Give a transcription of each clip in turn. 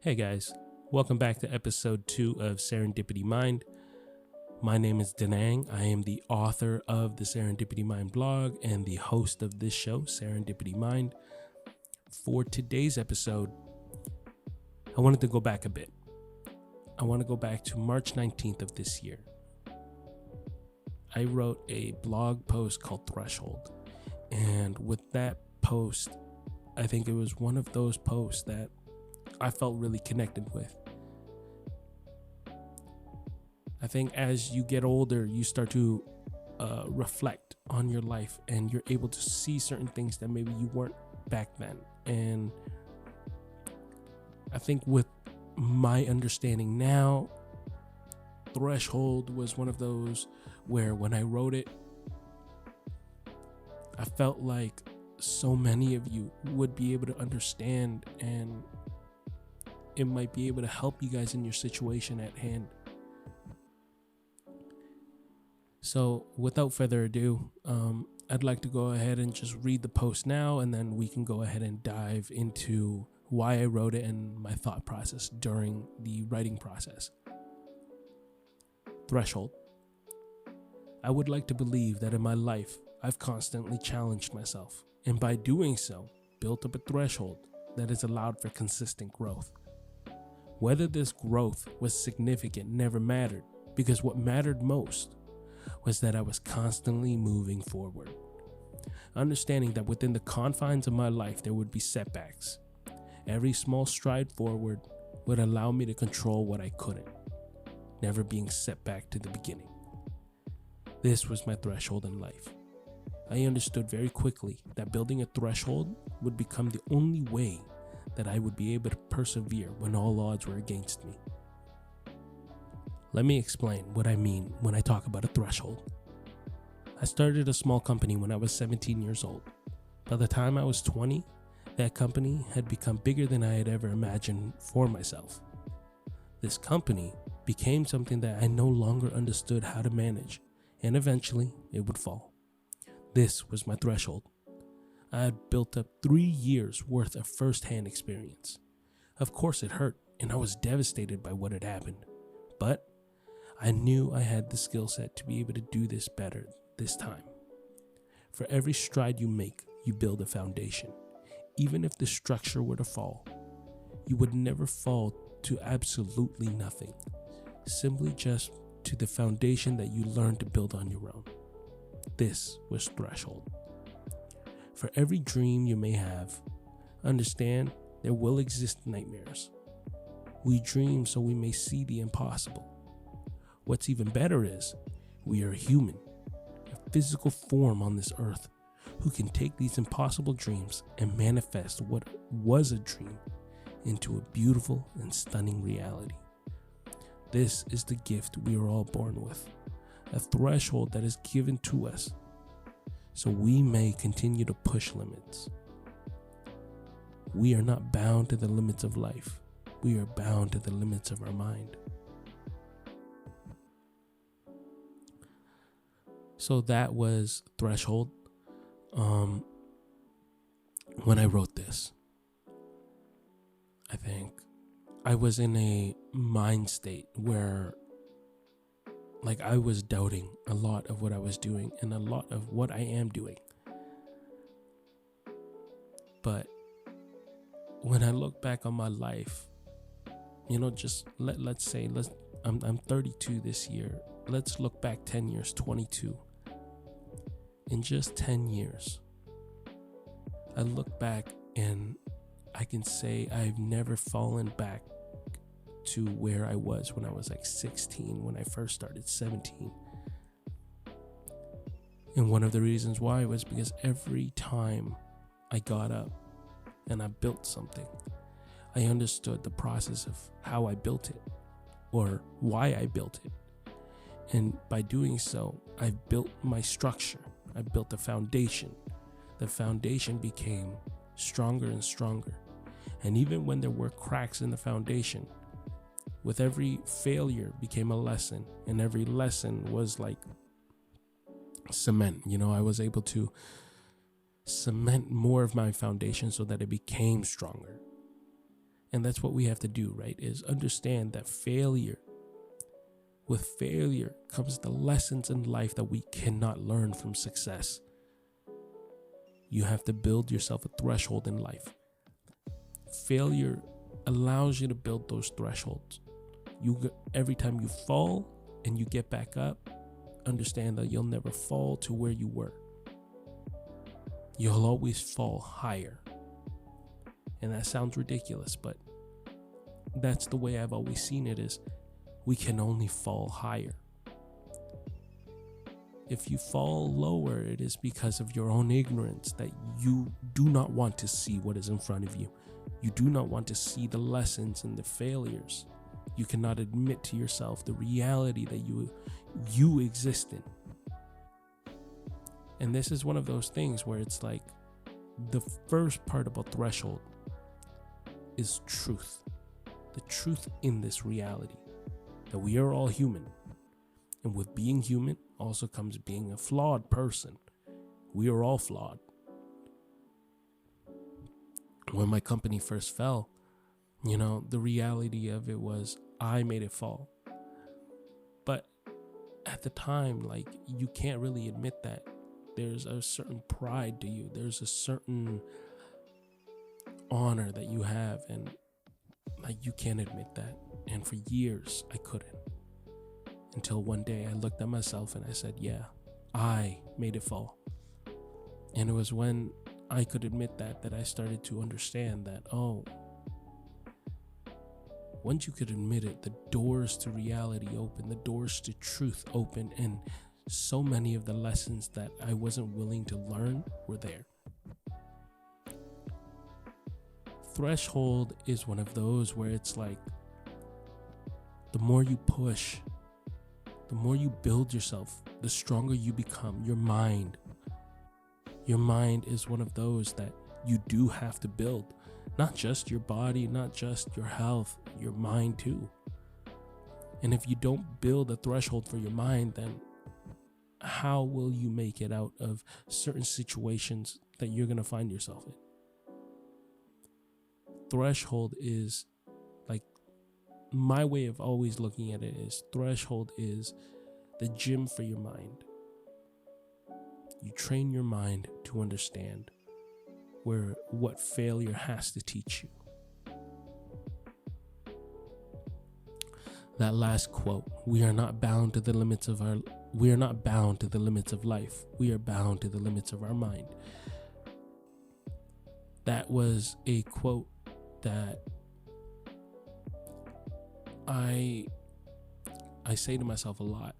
Hey guys, welcome back to episode 2 of SerendipityMind. My name is Danang. I am the author of the SerendipityMind blog and the host of this show, SerendipityMind. For today's episode, I wanted to go back a bit. I want to go back to March 19th of this year. I wrote a blog post called Threshold, and with that post, I think it was one of those posts that I felt really connected with. I think as you get older, you start to reflect on your life, and you're able to see certain things that maybe you weren't back then. And I think with my understanding now, Threshold was one of those where when I wrote it, I felt like so many of you would be able to understand, and it might be able to help you guys in your situation at hand. So without further ado, I'd like to go ahead and just read the post now, and then we can go ahead and dive into why I wrote it and my thought process during the writing process. Threshold. I would like to believe that in my life, I've constantly challenged myself, and by doing so, built up a threshold that has allowed for consistent growth. Whether this growth was significant never mattered, because what mattered most was that I was constantly moving forward. Understanding that within the confines of my life there would be setbacks. Every small stride forward would allow me to control what I couldn't, never being set back to the beginning. This was my threshold in life. I understood very quickly that building a threshold would become the only way that I would be able to persevere when all odds were against me. Let me explain what I mean when I talk about a threshold. I started a small company when I was 17 years old. By the time I was 20, that company had become bigger than I had ever imagined for myself. This company became something that I no longer understood how to manage, and eventually it would fall. This was my threshold. I had built up 3 years worth of first-hand experience. Of course it hurt, and I was devastated by what had happened. But I knew I had the skill set to be able to do this better this time. For every stride you make, you build a foundation. Even if the structure were to fall, you would never fall to absolutely nothing. Simply just to the foundation that you learned to build on your own. This was Threshold. For every dream you may have, understand there will exist nightmares. We dream so we may see the impossible. What's even better is, we are human, a physical form on this earth, who can take these impossible dreams and manifest what was a dream into a beautiful and stunning reality. This is the gift we are all born with, a threshold that is given to us, so we may continue to push limits. We are not bound to the limits of life. We are bound to the limits of our mind. So that was Threshold. When I wrote this, I think I was in a mind state where I was doubting a lot of what I was doing and a lot of what I am doing. But when I look back on my life, just let's say I'm 32 this year. Let's look back 10 years, 22. In just 10 years, I look back and I can say I've never fallen back to where I was when I was 16, when I first started 17. And one of the reasons why was because every time I got up and I built something, I understood the process of how I built it or why I built it. And by doing so, I built my structure. I built a foundation. The foundation became stronger and stronger. And even when there were cracks in the foundation, with every failure became a lesson, and every lesson was like cement. I was able to cement more of my foundation so that it became stronger. And that's what we have to do, right? Is understand that with failure comes the lessons in life that we cannot learn from success. You have to build yourself a threshold in life. Failure allows you to build those thresholds. Every time you fall and you get back up, understand that you'll never fall to where you were. You'll always fall higher. And that sounds ridiculous, but that's the way I've always seen it, is we can only fall higher. If you fall lower, it is because of your own ignorance, that you do not want to see what is in front of you. You do not want to see the lessons and the failures. You cannot admit to yourself the reality that you exist in. And this is one of those things where it's like the first part about threshold is truth. The truth in this reality, that we are all human. And with being human also comes being a flawed person. We are all flawed. When my company first fell, the reality of it was I made it fall. But at the time, you can't really admit that. There's a certain pride to you. There's a certain honor that you have, and you can't admit that. And for years, I couldn't. Until one day I looked at myself and I said, yeah, I made it fall. And it was when I could admit that I started to understand that, once you could admit it, the doors to reality open, the doors to truth open, and so many of the lessons that I wasn't willing to learn were there. Threshold is one of those where it's like, the more you push, the more you build yourself, the stronger you become. Your mind is one of those that you do have to build. Not just your body, not just your health, your mind too. And if you don't build a threshold for your mind, then how will you make it out of certain situations that you're going to find yourself in? Threshold is, my way of always looking at it is, threshold is the gym for your mind. You train your mind to understand what failure has to teach you. That last quote, we are not bound to the limits of life. We are bound to the limits of our mind. That was a quote that I say to myself a lot,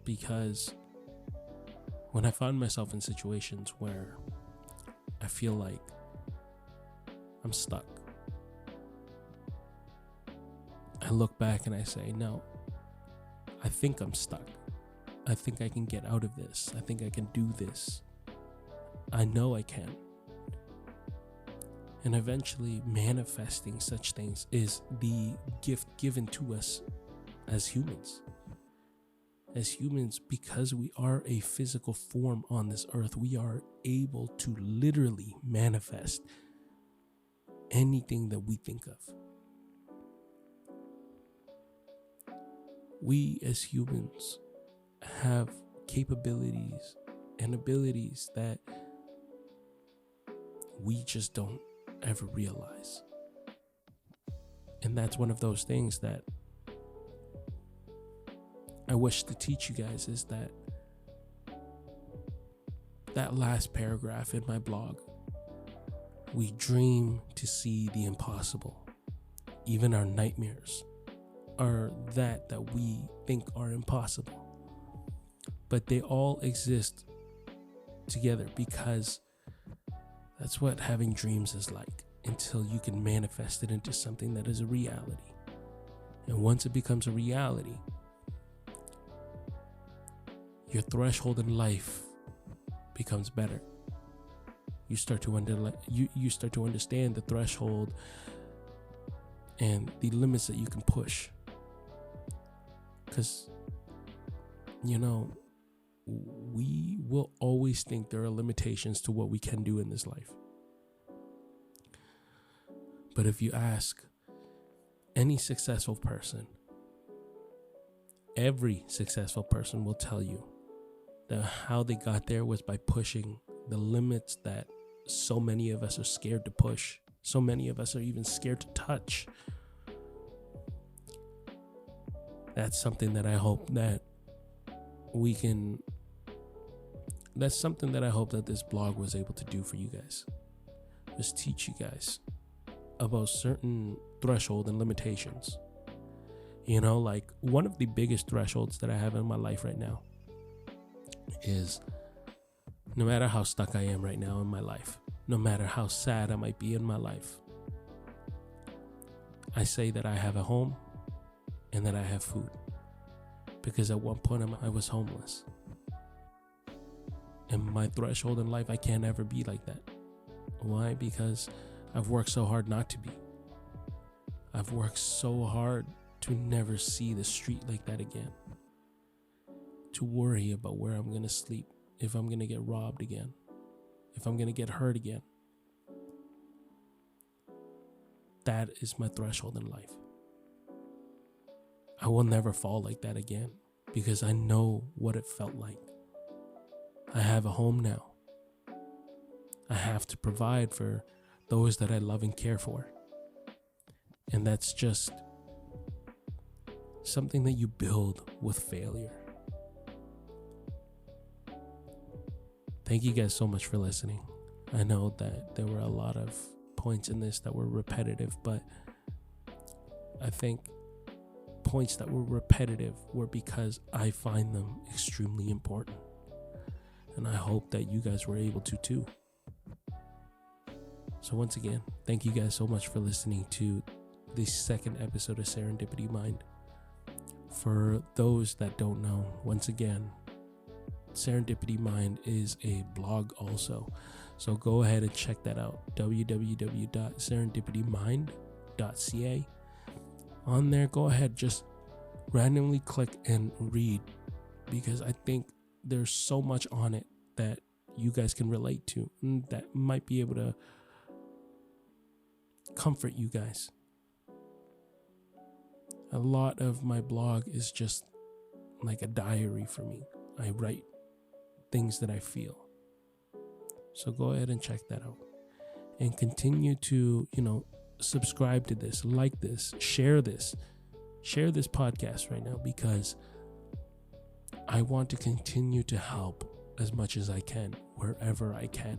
because when I find myself in situations where I feel like I'm stuck, I look back and I say, no, I think I'm stuck. I think I can get out of this. I think I can do this. I know I can. And eventually manifesting such things is the gift given to us as humans. As humans, because we are a physical form on this earth, we are able to literally manifest anything that we think of. We as humans have capabilities and abilities that we just don't ever realize. And that's one of those things that I wish to teach you guys, is that last paragraph in my blog. We dream to see the impossible. Even our nightmares are that we think are impossible. But they all exist together, because that's what having dreams is like, until you can manifest it into something that is a reality. And once it becomes a reality, your threshold in life becomes better. You start to understand the threshold and the limits that you can push. Because, we will always think there are limitations to what we can do in this life. But if you ask any successful person, every successful person will tell you that how they got there was by pushing the limits that so many of us are scared to push. So many of us are even scared to touch. That's something that I hope that that's something that I hope that this blog was able to do for you guys. Just teach you guys about certain threshold and limitations. You know, like one of the biggest thresholds that I have in my life right now is no matter how stuck I am right now in my life, no matter how sad I might be in my life, I say that I have a home and that I have food. Because at one point I was homeless. And my threshold in life, I can't ever be like that. Why? Because I've worked so hard not to be. I've worked so hard to never see the street like that again. To worry about where I'm going to sleep, if I'm going to get robbed again, if I'm going to get hurt again. That is my threshold in life. I will never fall like that again because I know what it felt like. I have a home now. I have to provide for those that I love and care for. And that's just something that you build with failure. Thank you guys so much for listening. I know that there were a lot of points in this that were repetitive, but I think points that were repetitive were because I find them extremely important. And I hope that you guys were able to too. So once again, thank you guys so much for listening to the second episode of Serendipity Mind. For those that don't know, once again, Serendipity Mind is a blog also. So go ahead and check that out. www.serendipitymind.ca. On there, go ahead, just randomly click and read, because I think there's so much on it that you guys can relate to and that might be able to comfort you guys. A lot of my blog is just like a diary for me. I write things that I feel. So go ahead and check that out. And continue to, subscribe to this, like this, share this. Share this podcast right now, because I want to continue to help as much as I can, wherever I can.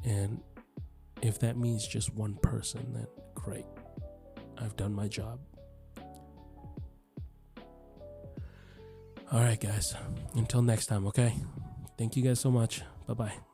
And if that means just one person, then great. I've done my job. All right, guys. Until next time, okay? Thank you guys so much. Bye-bye.